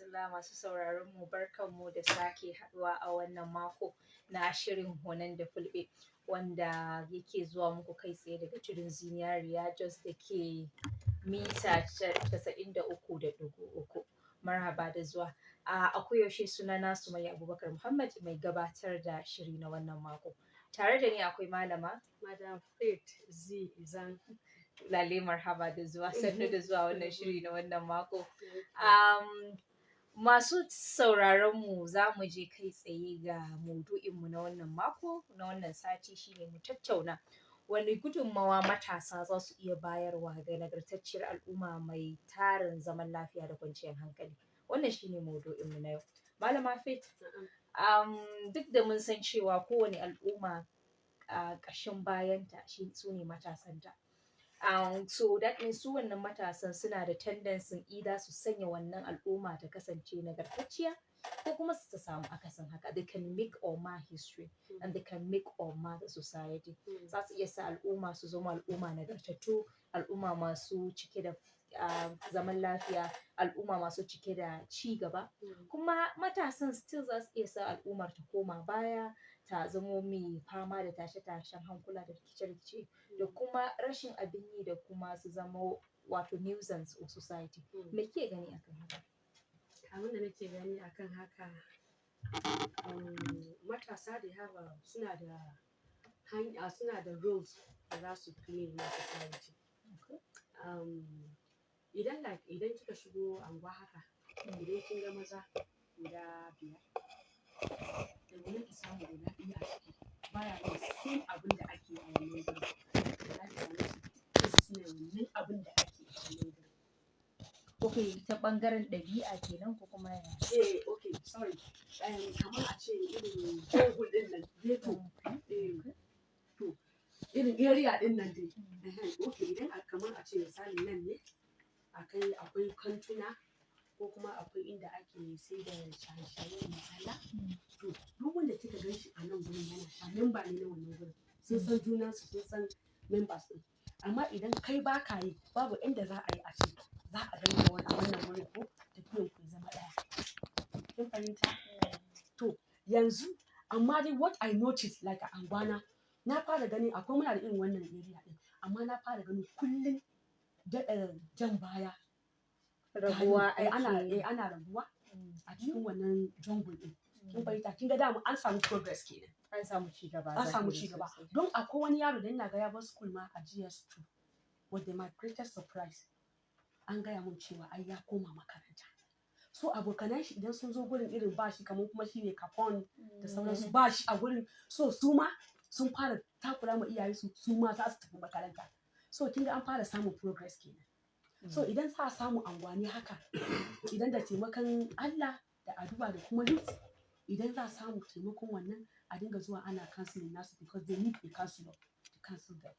rahmatullah masu sauraron mu barkanmu da sake haduwa a wannan mako na shirin Hononde Fulbe wanda yake zuwa muku kai tsaye daga tudun zinariya Jos da ke mita 93.3. Marhaba da zuwa. A koyaushe sunana Sumayya Abubakar Muhammad mai gabatar da shiri na wannan mako. Tare da ni akwai malama Madam Faith Z Izan. Lale marhaba da zuwa, sannu da zuwa wannan shiri na wannan mako. Masu sauraron mu za mu je kai tsaye ga maudu'inmu na wannan mako na wannan sati shine mu tattauna wani gudunmawa matasa za su iya bayarwa ga nagartacciyar al'umma mai tarin zaman lafiya da kwanciyar hankali. Wannan shine maudu'inmu na yau. Malama Faith, duk da mun san cewa kowane al'umma ƙashin bayanta su ne matasanta. So that means su wannan matasan suna da tendency either su sanya wannan al'umma ta kasance nagartacciya ko kuma su samu akasin haka. They can make or mar history and they can make or mar the society. Za su iya sa al'umma su zama al'umma nagartattu, al'umma masu cike da zaman lafiya, al'umma masu cike da ci gaba. Kuma matasan still za su iya sa al'ummar ta koma baya, ta zamo mai fama da tashe-tashen hankula da rikice-rikice da kuma rashin abin yi da kuma su zama wato nuisance of society. Me ke gani akan haka? Abin da nake gani akan haka, matasa suna da roles da za su play na society. Idan kika shigo anguwa haka, idan kin ga maza guda 5, daga nan ki samu guda 1 a ciki baya yin same abin da ake a wannan gurin. Suna yin abin da ake a wannan gurin. Okay, ta ɓangaren ɗabi'a kenan ko kuma yaya? Okay, sorry. Kamar a ce irin jungle ɗin nan, ghetto. To, irin area ɗin nan dai. Okay, idan kamar a ce misali nan ne, akwai kantuna ko kuma akwai inda ake sai da shaye-shaye misala. To, duk wanda kika gan shi a nan gurin yana sha member ne na wannan gurin. Sun san junansu, sun san members ɗin. Amma idan kai ba ka yi, babu inda za a yi a ce za a gani da wannan wurin ko tafiyan ku zama ɗaya. Kin fahimta? To, yanzu amma dai what I noticed like a anguwana, na fara ganin akwai muna da irin wannan area ɗin, amma na fara ganin kullum jan baya. Rabuwa ake. Ana rabuwa a cikin wannan jungle ɗin. Kin fahimta? Kin ga dama an samu progress kenan. An samu ci gaba. Don akwai wani yaro da ina ga ya bar school ma a GS2. Was my greatest surprise. An gaya mun cewa ai ya koma makaranta. So abokanan shi idan sun zo gurin irin bashi kamar kuma shine Capone da sauransu bashi a gurin. So su ma sun fara takura ma iyayensu, su ma za su tafi makaranta. So kin ga an fara samun progress kenan. So idan za a samu anguwani haka, idan da taimakon Allah da addu'a da kuma youth, idan za a samu taimakon wannan a dinga zuwa ana counseling nasu because they need a counselor to counsel them.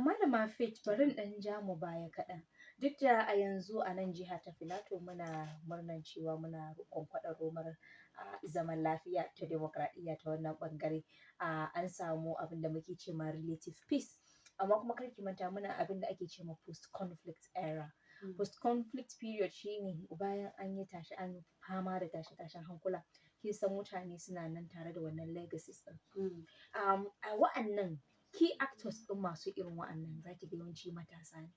Malama Faith, bari in ɗan ja mu baya kaɗan. Duk da a yanzu a nan jiha ta Filato muna murnan cewa muna kwankwaɗa romar zaman lafiya ta demokradiyya ta wannan ɓangare. An samu abin da muke ce ma relative peace. Amma kuma kar ki manta muna abin da ake ce ma post-conflict era. Post-conflict period shine bayan an yi an fama da tashe-tashen hankula. Kin san mutane suna nan tare da wannan legacies ɗin. A wa'annan key actors ɗin masu irin wa'annan za ki ga yawanci matasa ne.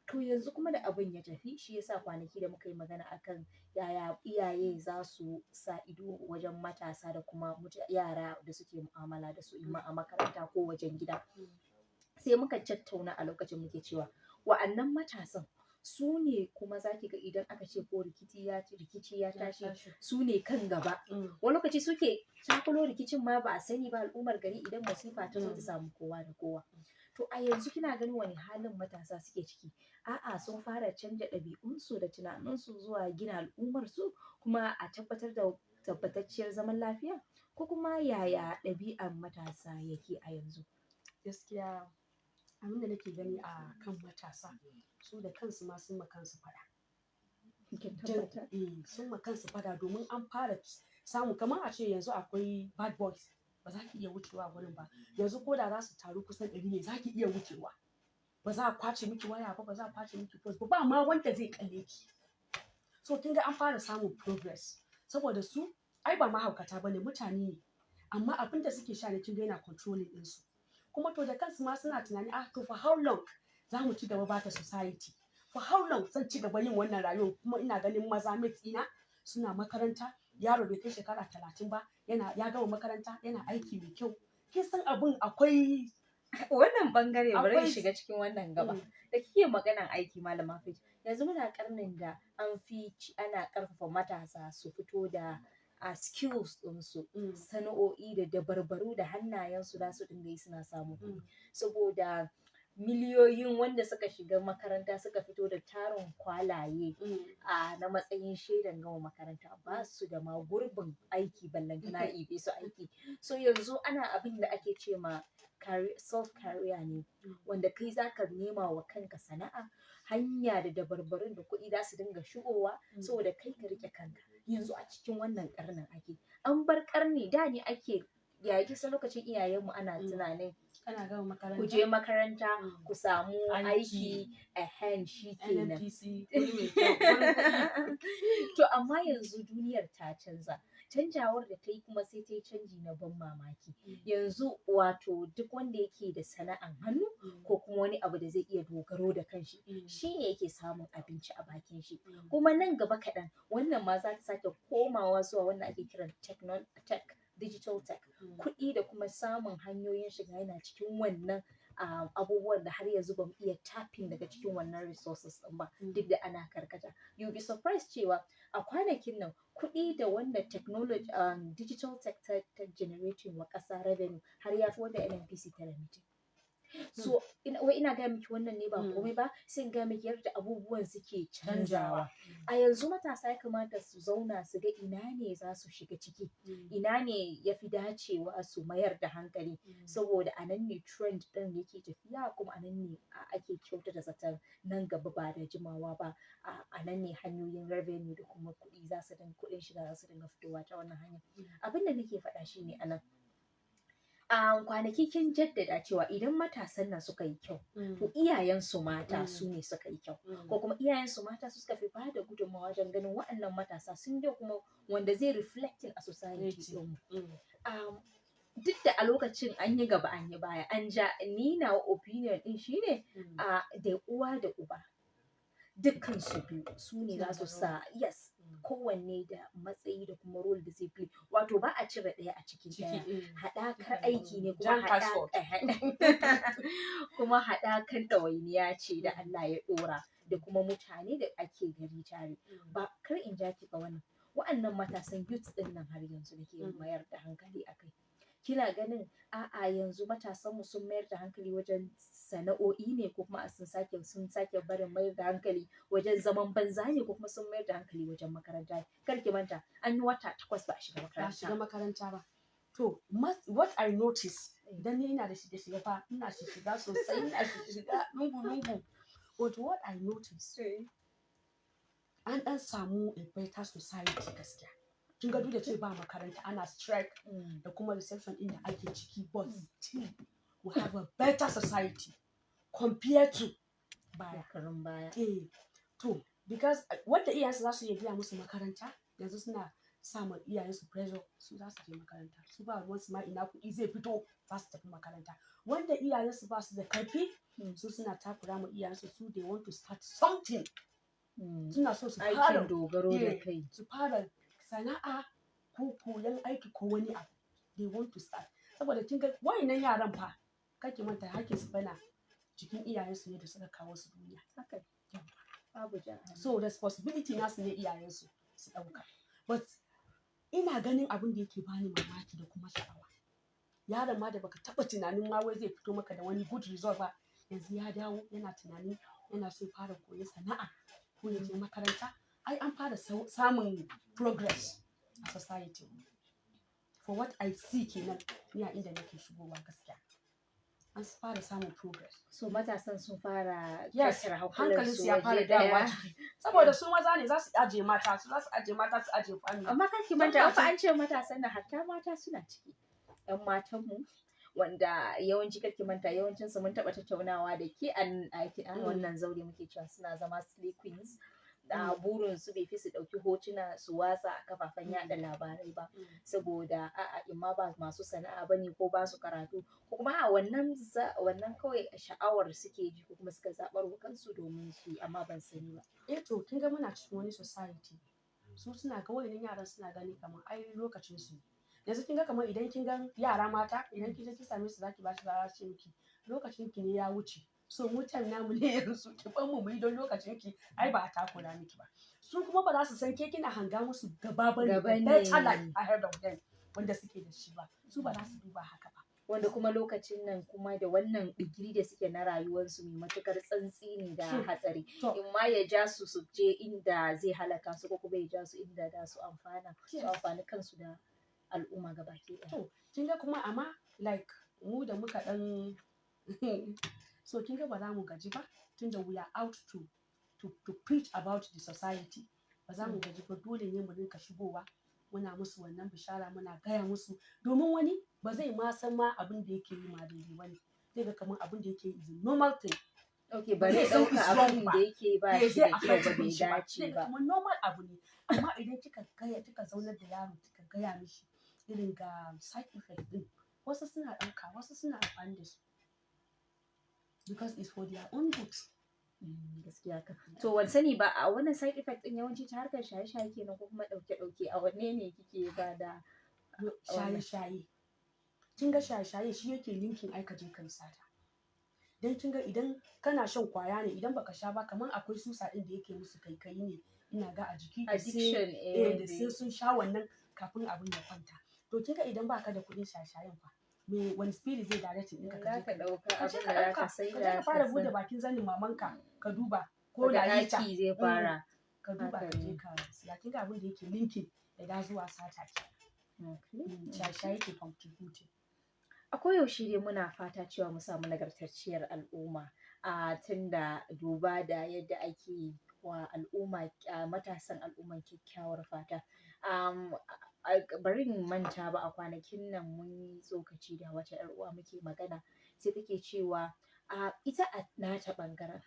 To yanzu kuma da abin ya tafi shi yasa kwanaki da muka yi magana akan yaya iyaye za su sa ido wajen matasa da kuma yara da suke mu'amala da su imma a makaranta ko wajen gida. Sai muka tattauna a lokacin muke cewa wa'annan matasan su ne kuma za ki ga idan aka ce ko rikici ya tashi su ne kan gaba. Wani lokaci suke shakulo rikicin ma ba a sani ba al'ummar gari idan masifa ta zo ta samu kowa da kowa. To a yanzu kina ganin wani halin matasa suke ciki? A'a sun fara canja ɗabi'unsu da tunaninsu zuwa gina al'ummarsu kuma a tabbatar da tabbatacciyar zaman lafiya ko kuma yaya ɗabi'ar matasa yake a yanzu? Gaskiya abin da nake gani a kan matasa su da kansu ma sun ma kansu faɗa. Sun ma kansu faɗa domin an fara samu kamar a ce yanzu akwai bad boys ba za ki iya wucewa gurin ba. Yanzu ko da za su taru kusan 100 ne za ki iya wucewa. Ba za a kwace miki waya ba, ba za a kwace miki purse ba ma wanda zai kalle ki. so kin ga an fara samun progress saboda su ai ba mahaukata bane mutane ne amma abin da suke sha ne kin ga yana controlling ɗinsu kuma to da kansu ma suna tunani to for how long za mu ci gaba bata society for how long zan ci gaba yin wannan rayuwar kuma ina ganin maza mates ina suna makaranta yaro bai kai shekara 30 ba ya gama makaranta yana aiki mai kyau kin san abun akwai wannan bangare bari in shiga cikin wannan gaba da kike maganan aiki malama Faith yanzu muna karnin da ana karfafa matasa su fito da skills ɗinsu sana'o'i da dabarbaru da hannayensu za su dinga yi suna samun kuɗi saboda miliyoyin wanda suka shiga makaranta suka fito da tarin kwalaye na matsayin shaidan gama makaranta ba su da ma gurbin aiki ballantana ibe su aiki so yanzu ana abin da ake ce ma self career ne wanda kai zaka nema wa kanka sana'a hanya da dabarbarun da kuɗi za su dinga shigowa saboda kai ka rike kanka yanzu a cikin wannan karnin ake an bar karni da ne ake yayi kisa lokacin iyayenmu ana tunanin ku je makaranta ku samu aiki a hand shi kenan to amma yanzu duniyar ta canjawar da ta yi kuma sai ta yi canji na ban mamaki yanzu wato duk wanda yake da sana'an hannu ko kuma wani abu da zai iya dogaro da kanshi shi ne yake samun abinci a bakin shi kuma nan gaba kaɗan wannan ma za ta sake komawa zuwa wanda ake kiran digital tech kuɗi da kuma samun hanyoyin shiga yana cikin wannan abubuwan da har yanzu bamu iya tapping daga cikin wannan resources ɗin ba duk da ana karkata you'll be surprised cewa a kwanakin nan kuɗi da wanda technology digital tech ta generating wa ƙasa revenue har ya fi wanda NNPC ta remitting so ina gaya miki wannan ne ba komai ba sai in gaya miki yadda abubuwan suke canjawa a yanzu matasa ya kamata su zauna su ga ina ne za su shiga ciki ina ne ya fi dacewa su mayar da hankali saboda a nan ne trend ɗin yake tafiya kuma a nan ne ake kyautata zaton nan gaba ba da jimawa ba a nan ne hanyoyin revenue da kuma kuɗin shiga za su dinga fitowa ta wannan hanya abin da nake faɗa shine a nan kwanaki kin jaddada cewa idan matasan nan suka yi kyau to iyayensu mata su ne suka yi kyau ko kuma iyayensu mata su suka fi ba da gudunmawa wajen ganin waɗannan matasa sun yi kuma wanda zai reflecting a society ɗinmu duk da a lokacin an yi gaba an yi baya an ja ni na opinion ɗin shine da uwa da uba dukkan su biyu su ne za su sa yes kowanne da matsayi da kuma role da zai play wato ba a cire ɗaya a cikin ɗaya haɗakar aiki ne kuma haɗakar ɗawainiya ce da Allah ya ɗora da kuma mutane da ake gari tare ba kar in ja ki ga wa'annan matasan youth ɗin nan har yanzu nake mayar da hankali akai kina ganin yanzu matasan mu sun mayar da hankali wajen sana'o'i ne ko kuma sun sake barin mayar da hankali wajen zaman banza ne ko kuma sun mayar da hankali wajen makaranta kar ki manta an yi wata 8 ba a shiga makaranta ba to what I notice idan ni ina da shiga fa ina shiga sosai ina shiga lungu but what I notice an dan samu a better society gaskiya kin ga duk da ce ba makaranta ana strike da kuma reception din da ake ciki but still we have a better society compared to baya to because wanda iyayensu za su iya biya musu makaranta yanzu suna sa ma iyayensu pressure su za su je makaranta su ba ruwansu ma ina kuɗi zai fito za su tafi makaranta wanda iyayensu ba su da karfi su suna takura ma iyayensu su they want to start something suna so su fara dogaro da kai su fara sana'a ko koyon aiki ko wani abu they want to start saboda kin ga wayannan yaran fa kake manta hakkin su bana cikin iyayensu ne da suka kawo su duniya haka babu so responsibility nasu ne iyayensu su dauka but ina ganin abin da yake bani mamaki da kuma sha'awa yaron ma da baka taba tunanin ma wai zai fito maka da wani good result ba yanzu ya dawo yana tunanin yana so fara koyi sana'a ko ya je makaranta ai an fara samun progress a society for what I see kenan ni a inda nake shigowa gaskiya an fara samun progress so matasan sun fara hankalin su ya fara dawowa ciki saboda su maza ne za su aje mata su aje family amma kan ki manta fa an ce matasan da hatta mata suna ciki yan matan mu wanda yawanci kake manta yawancin su mun taba tattaunawa da ke a wannan zaure muke cewa suna zama slay queens burin su bai fi su ɗauki hotuna su watsa a kafafen yaɗa labarai ba, saboda a'a imma ba masu sana'a bane ko ba su karatu ko kuma a wannan kawai sha'awar suke ji ko kuma suka zaɓar wa kansu domin su yi, amma ban sani ba. To kin ga muna cikin wani society su suna ga wayannan yaran suna gani kamar ai lokacin su yanzu kin ga kamar idan kin ga yara mata idan kin je ki same su zaki ba shi za su ce miki lokacin ki ne ya wuce, so mu can namu ne yanzu ki ban mu yi don lokacin ki ai ba a takura miki ba. Su kuma ba za su san ke kina hanga musu gaba bane better life ahead of them wanda suke da shi ba, su ba za su duba haka ba. Wanda kuma lokacin nan kuma da wannan digiri da suke na rayuwarsu mai matukar tsantsi ne da hatsari, in ma ya ja su je inda zai halaka su ko kuma ya ja su inda da su amfani kansu da al'umma gabaki ɗaya. To kin ga kuma amma like mu da muka dan so kin ga ba za mu gaji ba tunda we are out to preach about the society, ba za mu gaji ba, dole ne mu rinka shigowa muna musu wannan bishara muna gaya musu domin wani ba zai ma san ma abin da yake yi ma daidai bane, zai ga kamar abin da yake yi is a normal thing. Okay, ba zai ɗauka abin da yake ba shi da kyau ba bai dace ba. Kuma normal abu ne, amma idan kika zaunar da yaro kika gaya mishi irin ga side effect din, wasu suna ɗauka wasu suna amfani da su because it's for their own good. Gaskiya ka. To wani sani ba a wannan side effect din yawanci ta harkar shaye-shaye kenan ko kuma ɗauke-ɗauke, a wanne ne kike ba da shaye-shaye? Kin ga shaye-shaye shi yake linkin ai ka je kai sata. Dan kin ga idan kana shan kwaya ne idan baka sha ba kamar akwai susa din da yake musu kai ne ina ga a jiki addiction da sai sun sha wannan kafin abin ya kwanta. To kin ga idan baka da kuɗin shaye-shayen fa me wani spirit zai direct ɗinka ka je ka ɗauka abin da zaka sai da ka fara bude bakin zanin mamanka ka duba ko lalita zai fara ka duba ka je ka siya. Kin ga abin da yake linkin da zuwa sata ke. Shaye-shaye ke contributing. A koyaushe dai muna fata cewa mu samu nagartacciyar al'umma, tunda duba da yadda ake wa al'umma matasan al'umman kyakkyawar fata. Bari in manta ba a kwanakin nan mun yi tsokaci da wata 'yar uwa muke magana sai take cewa ita a nata bangaren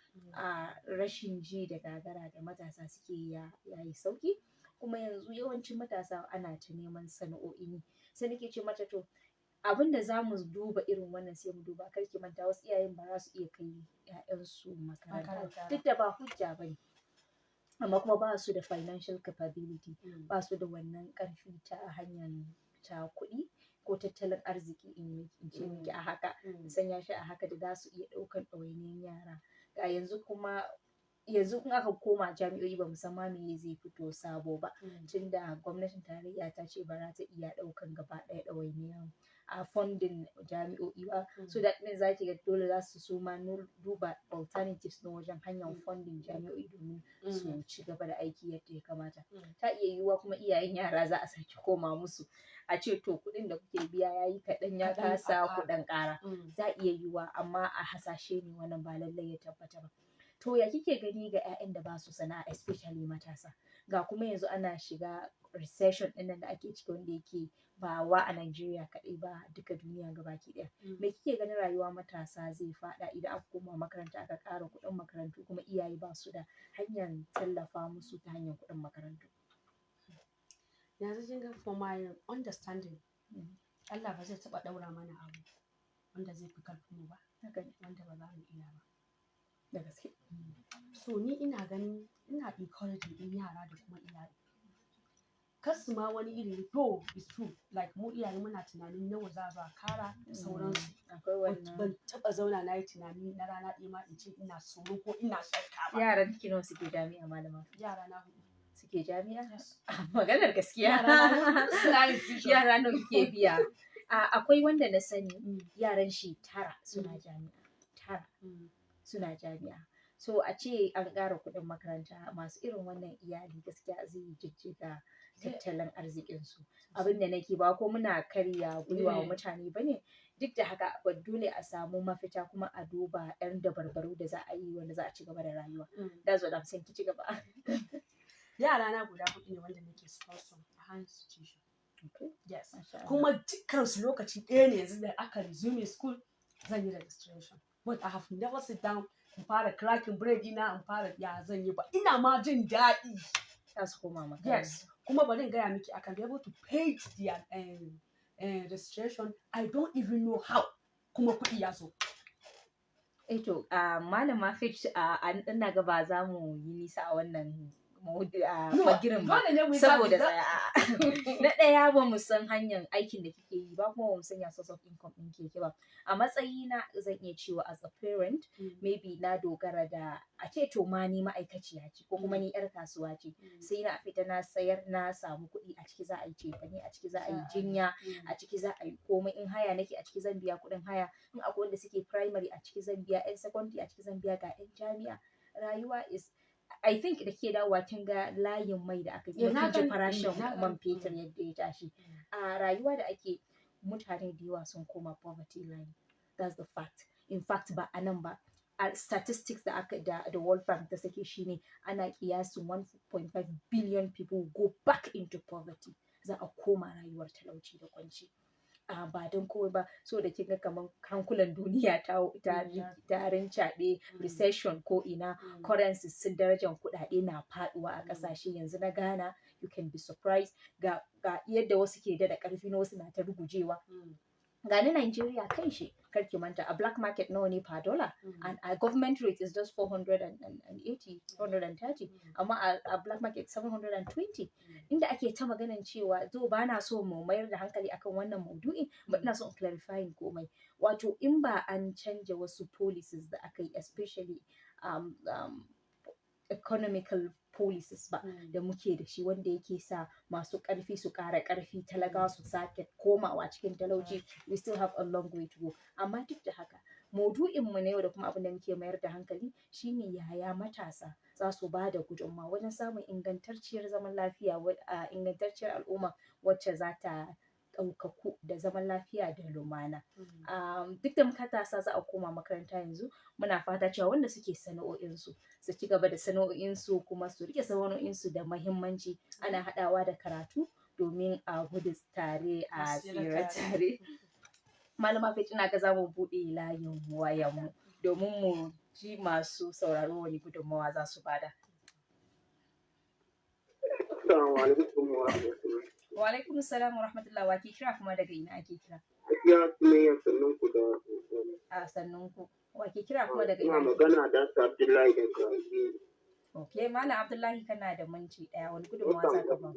rashin ji da gagara da matasa suke yayi sauki, kuma yanzu yawancin matasa ana ta neman sana'o'i ne, sai nake ce mata to abinda za mu duba irin wannan sai mu duba kar ki manta wasu iyayen ba za su iya kai 'ya'yansu makaranta duk da ba hujja bane, amma kuma ba su da financial capability, ba su da wannan karfi ta hanyar ta kuɗi ko tattalin arziki in ce miki a haka sanya shi a haka da za su iya ɗaukan ɗawainiyar yara. Ga yanzu in aka koma jami'o'i ba musamman me zai fito sabo ba, tunda gwamnatin tarayya ta ce ba za ta iya ɗaukan gaba ɗaya ɗawainiyar funding jami'o'i ba, so that means zaki ga dole za su suma duba alternatives na wajen hanyar funding jami'o'i domin su ci gaba da aiki yadda ya kamata. Ta iya yiwuwa kuma iyayen yara za a sake koma musu a ce to kuɗin da kuke biya yayi kaɗan ya kasa kuɗin ƙara, za iya yiwuwa amma a hasashe ne wannan ba lallai ya tabbata ba. To ya kike gani ga 'ya'yan da ba su sana'a especially matasa, ga kuma yanzu ana shiga recession ɗin nan da ake ciki wanda yake ba wa a Najeriya kaɗai ba duka duniya gabaki ɗaya. Me kike ganin rayuwa matasa zai faɗa idan aka koma makaranta aka ƙara kuɗin makarantu kuma iyaye ba su da hanyar tallafa musu ta hanyar kuɗin makarantu? Yanzu kin ga for my understanding Allah ba zai taɓa ɗaura mana abu wanda zai fi karfin mu ba, wanda ba za mu iya ba. Da gaske. So ni ina ganin ina encouraging ɗin yara da kuma iyaye kar su ma wani iri to is true like mu iyaye muna tunanin nawa za a kara da sauransu. Ban taɓa zauna na yi tunani na rana ɗaya ma in ce ina tsoro ko ina shakka ba. Yaran ki nawa suke jami'a malama? Yara na 4. Suke jami'a? Maganar gaskiya. Yara nawa kike biya? Akwai wanda na sani yaran shi 9 suna jami'a. 9 suna jami'a. So a ce an ƙara kuɗin makaranta masu irin wannan iyali gaskiya zai jijjiga tattalin arzikinsu. Abin da nake ba ko muna karya gwiwa wa mutane bane, duk da haka dole a samu mafita kuma a duba 'yan dabarbaru da za a yi wanda za a ci gaba da rayuwa. That's what I'm saying, ki ci gaba. Yara na guda 4 ne wanda nake sponsor a high institution. Okay. Yes. Kuma dukkansu lokaci ɗaya ne yanzu da aka resume school zan yi registration. But I have never sit down in fara cracking bread ina in fara ya zan yi ba ina ma jin daɗi. Za su koma makaranta. Yes, kuma bari in gaya miki I can be able to pay their registration. I don't even know how. Kuma kuɗi ya zo. To malama Fitch ina ga ba za mu yi nisa a wannan magirin ba saboda na ɗaya ba mu san hanyar aikin da kike yi ba kuma ba mu san ya source of income ɗin keke ba. A matsayina zan iya cewa as a parent maybe na dogara da a ce to ma ni ma'aikaciya ce ko kuma ni yar kasuwa ce sai na fita na sayar na samu kuɗi a ciki za a yi cefane a ciki za a yi jinya a ciki za a yi komai in haya nake a ciki zan biya kuɗin haya in akwai wanda suke primary a ciki zan biya yan secondary a ciki zan biya ga yan jami'a rayuwa is I think da ke dawowa kin ga layin mai da aka yi kin ji farashin man fetur yadda ya tashi a rayuwa da ake mutane da yawa sun koma poverty line that's the fact in fact ba a nan ba statistics da the World Bank ta sake shine ana kiyasin 1.5 billion people go back into poverty za a koma rayuwar talauci da kwanci ba don kowai ba so da kinga kamar hankulan duniya ta rincaɓe recession ko ina currencies sun darajar kuɗaɗe na faɗuwa a ƙasashe yanzu na Ghana you can be surprised ga yadda wasu ke da ƙarfi na wasu na ta rugujewa ga na Nigeria kan shi karki manta a black market nawa ne per dollar and a government rate is just 480 430 amma a black market 720 inda ake ta maganan cewa zo ba na so mu mayar da hankali akan wannan maudu'in but ina so in clarifying komai wato in ba an canja wasu policies da aka yi especially economical policies ba da muke da shi wanda yake sa masu ƙarfi su ƙara ƙarfi talakawa su sake komawa cikin talauci we still have a long way to go amma duk da haka maudu'in mu na yau da kuma abin da muke mayar da hankali shine yaya matasa za su ba da gudunmawa wajen samun ingantacciyar zaman lafiya ingantacciyar al'umma wacce za ta ɗaukaku da zaman lafiya da lumana duk da matasa za a koma makaranta yanzu muna fata cewa wanda suke sana'o'insu su ci gaba da sana'o'insu kuma su rike sana'o'insu da mahimmanci ana haɗawa da karatu domin a gudu tare a tsira tare malama Fitch ina ga za mu buɗe layin wayanmu domin mu ji masu sauraro wani gudunmawa za su bada. Assalamu alaikum wa rahmatullahi. Wa alaikum salam wa rahmatullahi wa ke kira kuma daga ina ake kira? Ya sumayya sannun ku da sannun ku. Wa ke kira kuma daga ina? Ina magana da Abdullahi daga Gini. Okay, Malam Abdullahi kana da minti ɗaya wani gudunmawa za ka ba?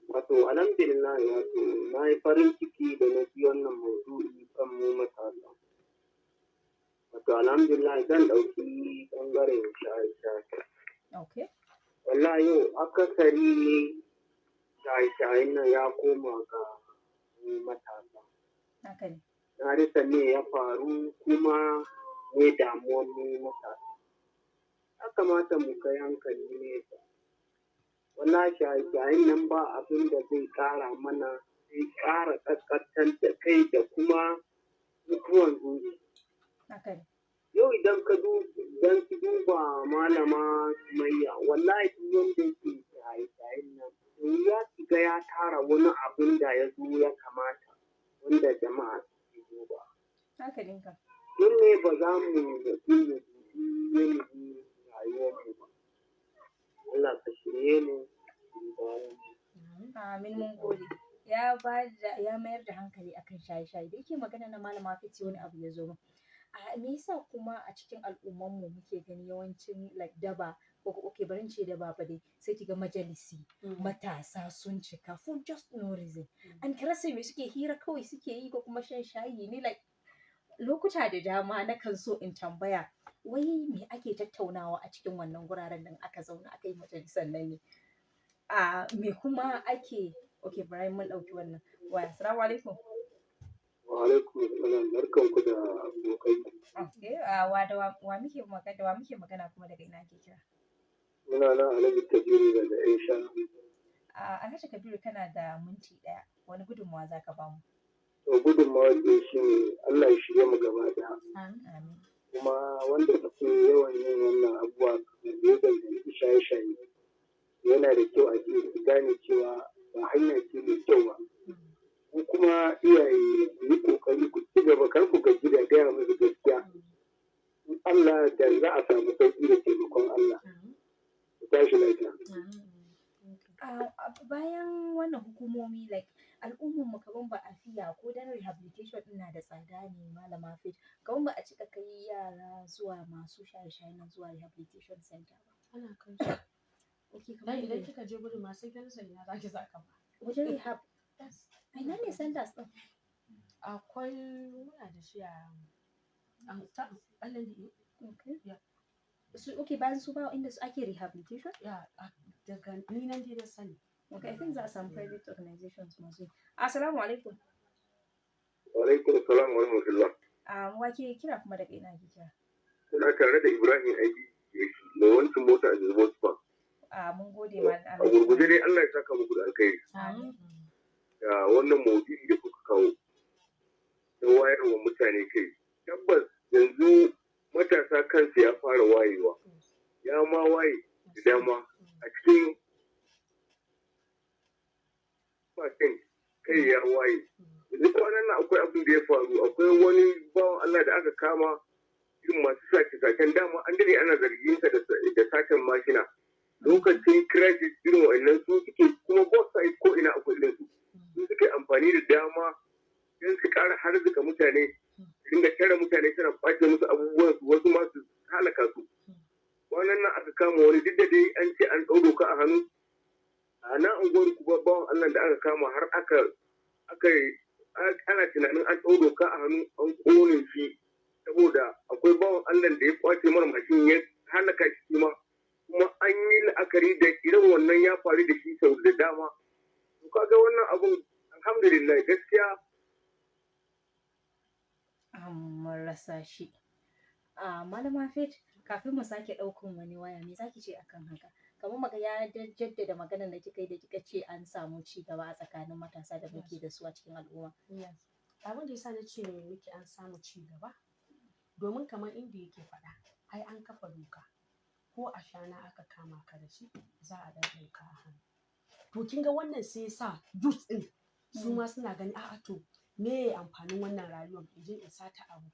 Wato alhamdulillah wato na yi farin ciki da na ji wannan maudu'i kan mu matasa. Wato alhamdulillah zan ɗauki ɓangaren shaye-shaye. Okay. Wallahi yau akasari shaye-shayen nan ya koma ga matasa. Haka ne. Na rasa me ya faru kuma me damuwar mu matasa. Ya kamata mu kai hankali nesa. Wallahi shaye-shayen nan ba abin da zai ƙara mana sai ƙara ƙasƙantar da kai da kuma mutuwan zuci. Haka ne. Yau idan ka duba malama Sumayya wallahi duk wanda yake shaye-shayen nan ya shiga ya tara wani abin da ya zo ya kamata wanda jama'a suke duba. Haka ne ka. Don ne ba za mu dubi yanayin rayuwarmu ba. Allah ka shirye mu. Amin mun gode. Ya mayar da hankali akan shaye-shaye da yake magana na malama Fitch wani abu ya zo min. Me yasa kuma a cikin al'ummanmu muke gani yawancin like daba ko bari in ce daba ba dai sai kiga majalisi matasa sun cika for just no reason an rasa me suke hira kawai suke yi ko kuma shan shayi ne like lokuta da dama na kan so in tambaya wai me ake tattaunawa a cikin wannan guraren nan aka zauna aka yi majalisar nan ne me kuma ake bari mun ɗauki wannan waya assalamu alaikum. Wa alaikum salam barkanku da abokai. Okay, wa muke magana kuma daga ina ke kira? Muna nan Alhaji Kabiru daga Aisha. Alhaji Kabiru kana da minti ɗaya. Wani gudunmawa za ka ba mu? To gudunmawa ɗin shi ne Allah ya shirya mu gaba ɗaya. Amin. Kuma wanda suke yawan yin wannan abubuwa da ya danganci shaye-shaye yana da kyau a gane cewa ba hanya ce mai kyau ba. Ko kuma iyaye ku yi ƙoƙari ku ci gaba kar ku gaji da gaya musu gaskiya. in Allah da za a samu sauƙi da taimakon Allah. Ku tashi lafiya. Bayan wannan hukumomi like al'ummar mu kaman ba a fiya ko dan rehabilitation din na da tsada ne malama Faith kaman ba a cika kai yara zuwa masu shaye-shaye na zuwa rehabilitation center ba. Ana kai su. Okay, Dan kamar idan kika je gurin ma sai kin rasa ina zaki saka ba. wajen rehab. Ina ne centers din? Akwai muna da shi a Hononde. Okay. Yeah. Okay, bayan su ba inda su ake rehabilitation? Yeah, daga ni nan dai na sani. Okay, I think za a samu private organizations masu. Assalamu alaikum. Wa alaikum salam wa rahmatullah. Wake kira kuma daga ina ke kira? Kuna tare da Ibrahim Aiki mai wancan mota a Jirgin Spa. Mun gode ma A gurguje dai Allah ya saka muku da alkhairi. Amin. Da wannan maudu'i da kuka kawo da wayarwa mutane kai. Tabbas yanzu matasa kansu ya fara wayewa. Ya ma waye da dama a cikin fasin kai ya waye. Yanzu kwanan nan akwai abin da ya faru, akwai wani bawan Allah da aka kama irin masu sace-sacen dama an dade ana zargin sa da sacen mashina. Lokacin crisis irin wa'annan su suke kuma both side ko ina akwai irin su. Su suke amfani da dama don su ƙara harzuka mutane, dinga tare mutane suna ɓace musu abubuwan su wasu ma su halaka su. Kwanan nan aka kama wani duk da dai an ce an ɗau doka a hannu. A nan unguwar ku bawan Allah da aka kama har ana tunanin an ɗau doka a hannu an ƙone shi saboda akwai bawan Allah da ya kwace mara mashin ya halaka shi ma kuma an yi la'akari da irin wannan ya faru da shi sau da dama. To kaga wannan abun alhamdulillah gaskiya. Mun rasa shi. Malama Faith kafin mu sake ɗaukan wani waya me zaki ce akan haka? Kamar maka ya jaddada maganar da kika yi da kika ce an samu ci gaba a tsakanin matasa da muke da su a cikin al'umma. Abin da yasa na ce miki an samu ci gaba domin kamar inda yake faɗa ai an kafa doka ko a shana aka kama ka da shi za a ɗauka a hannu. To kin ga wannan sai ya sa youth ɗin su ma suna gani a'a to me amfanin wannan rayuwar in je in sata abu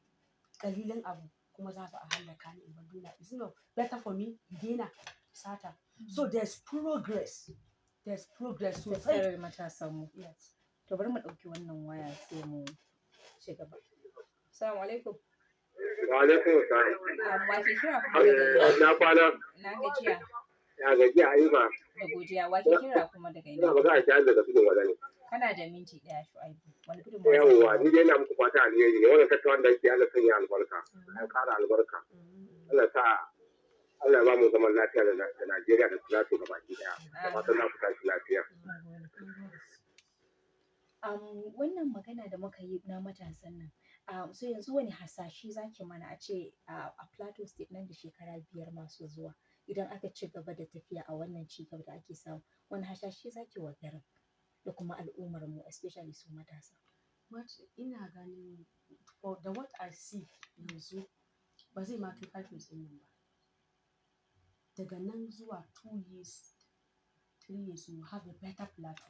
ƙalilan abu kuma za a hallaka ni in bar duniya. It's not better for me in daina sata. So there's progress sosai. Tsare matasan mu. Yes. To bari mu ɗauki wannan waya sai mu ci gaba. Assalamu alaikum. Wa alaikum salam. Wake kira kuma daga Na kwana. na gajiya. Ya gajiya Ayuba. Da godiya wake kira kuma daga ina. Ina magana shi daga tudun wadani. Kana da minti ɗaya Shu'aibu. Wani gudun Yawwa ni dai ina muku fata alheri ne wannan tattaunawa da ake Allah sanya albarka. Allah ƙara albarka. Allah sa Allah ya ba mu zaman lafiya da Najeriya da Plateau gaba ki daya. Da fatan za ku tashi lafiya. Wannan magana da muka yi na matasan nan. So yanzu wani hasashe zaki mana a ce a Plateau State nan da shekara 5 masu zuwa idan aka ci gaba da tafiya a wannan ci gaba da ake samu wani hasashe zaki wa garin da kuma al'ummar mu especially su matasa. Ina ganin da what I see yanzu ba zai ma kai 5 years ɗin nan ba. Daga nan zuwa 2 years 3 years we will have a better Plateau.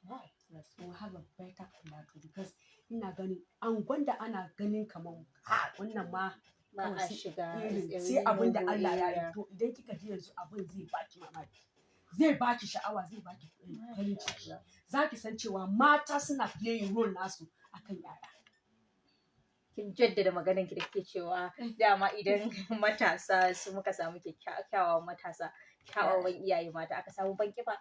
Wow, yes, we will have a better Plateau because ina ganin angon da ana ganin kamar wannan ma Ba a shiga sai abin da Allah ya yi to idan kika ji yanzu abin zai baki mamaki. Zai baki sha'awa zai baki farin ciki. Za ki san cewa mata suna playing role nasu akan yara. Kin jaddada maganar ki da kike cewa dama idan matasa su muka samu kyawawan matasa kyawawan iyaye mata aka samu ban kiba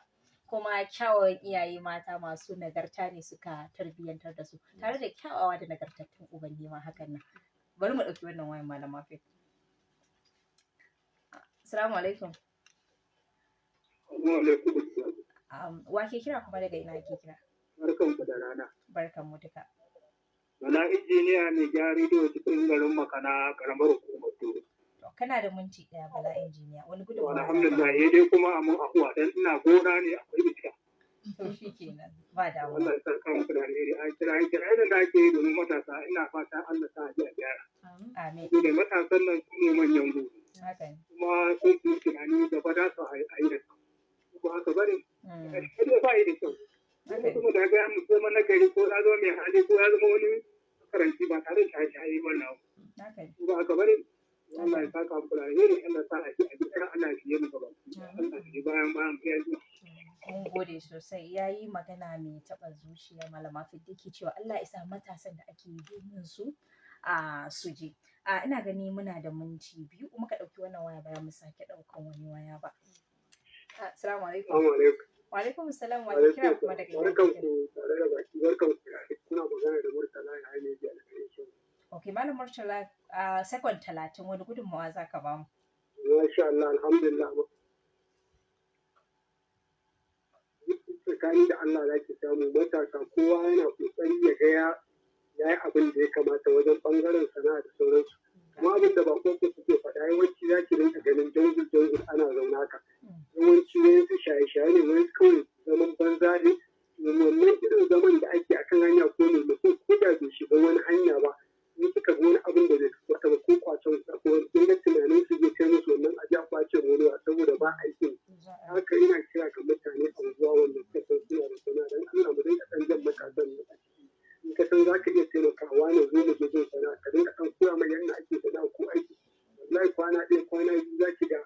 kuma kyawawan iyaye mata masu nagarta ne suka tarbiyyantar da su tare da kyawawa da nagartattun ubanni ma hakan nan. Bari mu ɗauki wannan wayan malama Faith. Assalamu alaikum. Wa ke kira kuma daga ina ke kira? Barkanku da rana. Barkan mu duka. Wala injiniya ne gyari da cikin garin Makana karamar hukumar Turu. Kana da minti ɗaya Bala injiniya wani gudunmawa. Alhamdulillah dai kuma amin afuwa dan ina gona ne akwai bishiyar. To shi kenan ba damuwa. Allah ya saka muku da alheri. Ai kira da ake yi domin matasa ina fata Allah sa a gyara. Amin. Su ne matasan nan su ne manyan gobe. Haka ne. Kuma sun fi tunani da ba za su a yi da su. Ko haka bane? Kada ba yi da kyau. Kuma da ga mu zama na gari ko ya zama mai hali ko ya zama wani karanci ba tare da shaye-shaye wannan. Haka ne. Ba haka bane? Allah ya saka muku da alheri, Allah sa a ji a duka ana biye mu gaba. Allah ya ji bayan ya ji. Mun gode sosai, ya yi magana mai taɓa zuciya malama Fidda ke cewa Allah ya sa matasan da ake yi domin su su je. Ina gani muna da minti 2 muka ɗauki wannan waya ba mu sake ɗaukan wani waya ba. Assalamu alaikum. Assalamu alaikum. Wa alaikum salam, wa ke kira kuma daga ina? Barkan ku tare da baki, barkan ku da kuna magana da Murtala ya ne da alƙairi. Okay, Malam Murtala, second 30 wani gudunmawa za ka ba mu? Masha Allah, alhamdulillah. Tsakani da Allah za ki samu matasa kowa yana kokari ya ga ya yi abin da ya kamata wajen ɓangaren sana'a da sauransu. Kuma abin da bakon ku suke faɗa yawanci za ki rinka ganin jangul ana zaune haka. Yawanci wani su shaye-shaye ne, wani kawai zaman banza ne. Wannan irin zaman da ake akan hanya ko ne mutum ko da bai shiga wani hanya ba, in suka ga wani abin da zai kwata ba ko kwacen ko wani tunanin su zai kai musu wannan aji a kwace ruwa saboda ba aikin. Haka ina kira ga mutane a unguwa wanda suka san suna da sana'a don Allah mu dinga ɗan jan matasan mu a ciki. In ka san za ka iya taimakawa ne zo mu je jin sana'a ka dinga ɗan koya mai yadda ake sana'a ko aiki. Wallahi kwana ɗaya kwana biyu za ki ga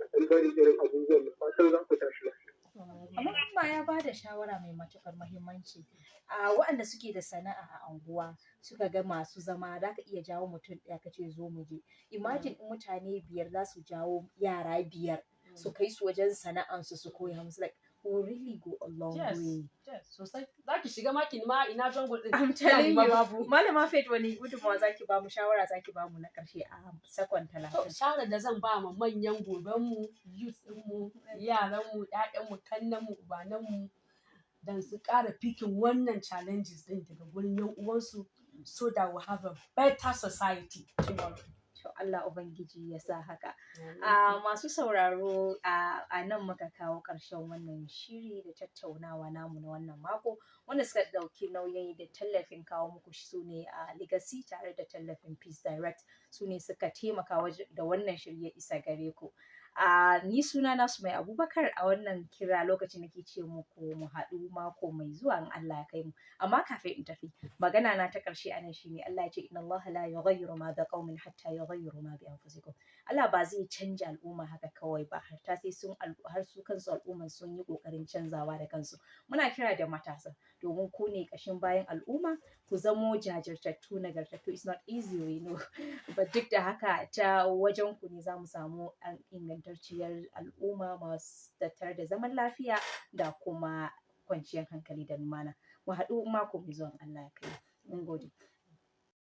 a ɗan bari irin abubuwan da fatan za ku tashi lafiya. Amma kuma ya ba da shawara mai matuƙar muhimmanci. Waɗanda suke da sana'a a unguwa suka ga masu zama za ka iya jawo mutum ɗaya ka ce zo mu je. Imagine in mutane 5 za su jawo yara 5 su kai su wajen sana'ansu su koya musu, like will really go a long way. Yes, sosai. Za ki shiga makin ma ina jungle din. I'm telling you. Malama Faith, wani gudunmawa za ki ba mu, shawara za ki ba mu na ƙarshe a second 30? Shawarar da zan ba ma manyan gobenmu, youth ɗinmu, yaranmu, ƴaƴanmu, kannanmu, ubananmu, don su ƙara pikin wannan challenges ɗin daga gurin yan uwansu so that we have a better society tomorrow. To Allah Ubangiji ya sa haka. Masu sauraro, a nan muka kawo ƙarshen wannan shiri da tattaunawa namu na wannan mako, wanda suka ɗauki nauyin da tallafin kawo muku su ne a Legacy tare da tallafin Peace Direct, su ne suka taimaka da wannan shiri ya isa gare ku. Ni suna na Sumai Abubakar, a wannan kira lokacin nake ce muku mu haɗu mako mai zuwa in Allah ya kai mu. Amma kafin in tafi, magana na ta ƙarshe anan shine Allah ya ce inna Allah la yughayyiru ma bi qaumin hatta yughayyiru ma bi anfusihim. Allah ba zai canja al'umma haka kawai ba, har sai har su kansu al'umman sun yi ƙoƙarin canzawa da kansu. Muna kira da matasa domin ku ne ƙashin bayan al'umma, ku zamo jajirtattu nagartattu. It's not easy, we know, but duk da haka ta wajen ku ne za mu samu ingantacciyar al'umma masu tattare da zaman lafiya da kuma kwanciyar hankali da lumana. Mu haɗu mako mai zuwa Allah ya kai. Mun gode.